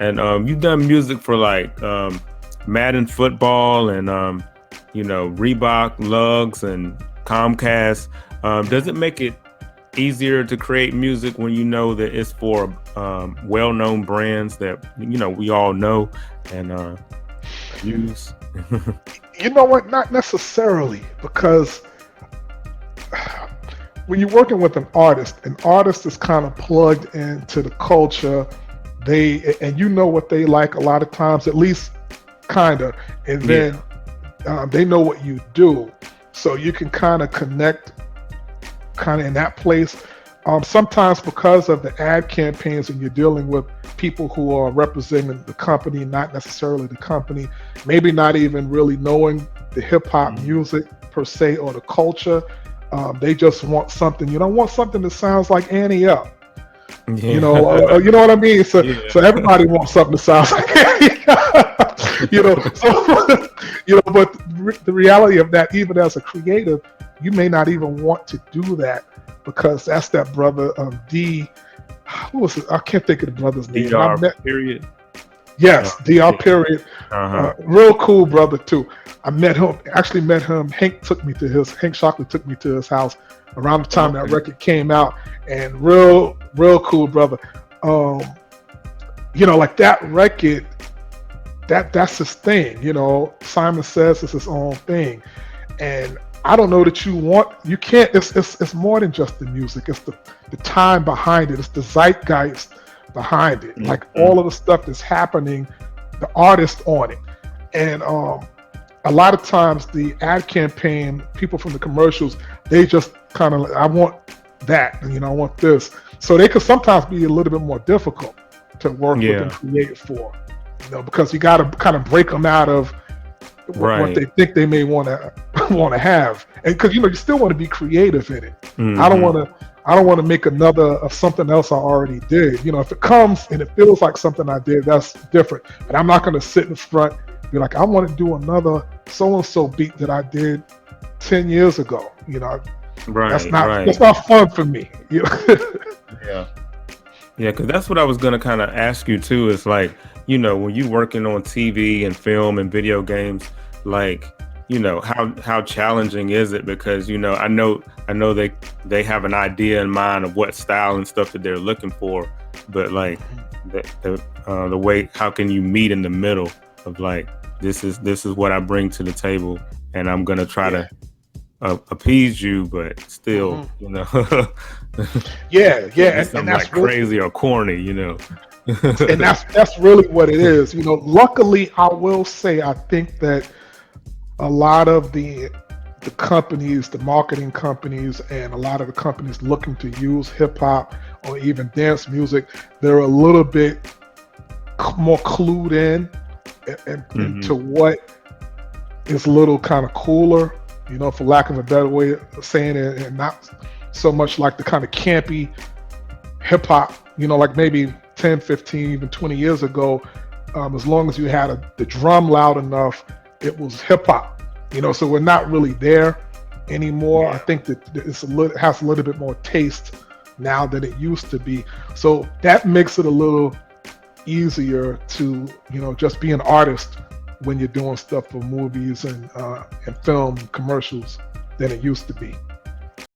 And you've done music for like Madden football and Reebok, Lugs, and Comcast. Does it make it easier to create music when you know that it's for well-known brands that we all know and use? You know what? Not necessarily, because when you're working with an artist is kind of plugged into the culture. And you know what they like a lot of times, at least kind of, and then they know what you do, so you can kind of connect kind of in that place. Sometimes because of the ad campaigns and you're dealing with people who are representing the company, not necessarily the company, maybe not even really knowing the hip hop music per se or the culture. They just want something, want something that sounds like Annie Up. Yeah. You know what I mean? So everybody wants something that sounds like Annie Up. But the reality of that, even as a creative, you may not even want to do that, because that's that brother D. Who was it? I can't think of the brother's name. DR period. Yes, DR period. Real cool brother too. I met him. Hank Shockley took me to his house around the time that record came out, and real cool brother. Like that record, that's his thing. Simon Says it's his own thing, and I don't know that you can't. It's more than just the music. It's the time behind it. It's the zeitgeist behind it. Like all of the stuff that's happening, the artist on it, and a lot of times the ad campaign people from the commercials, they just kind of, I want that, I want this. So they could sometimes be a little bit more difficult to work with and create for, because you got to kind of break them out of what they think they may want to have, and because you still want to be creative in it. I don't want to make another of something else I already did. If it comes and it feels like something I did, that's different. But I'm not going to sit in front and be like, I want to do another so-and-so beat that I did 10 years ago. That's not fun for me. Yeah, because that's what I was gonna kind of ask you too. Is like, when you working on TV and film and video games, like, how challenging is it? Because I know they have an idea in mind of what style and stuff that they're looking for, but like the way, how can you meet in the middle of like, this is what I bring to the table, and I'm gonna try to appease you, but still, and that's like crazy or corny, and that's really what it is. Luckily, I will say, I think that a lot of the companies, the marketing companies, and a lot of the companies looking to use hip hop or even dance music, they're a little bit more clued in into what is a little kind of cooler, for lack of a better way of saying it, and not so much like the kind of campy hip hop, like maybe 10, 15, even 20 years ago. As long as you had the drum loud enough, it was hip hop, so we're not really there anymore. I think that has a little bit more taste now than it used to be. So that makes it a little easier to, just be an artist when you're doing stuff for movies and film commercials than it used to be.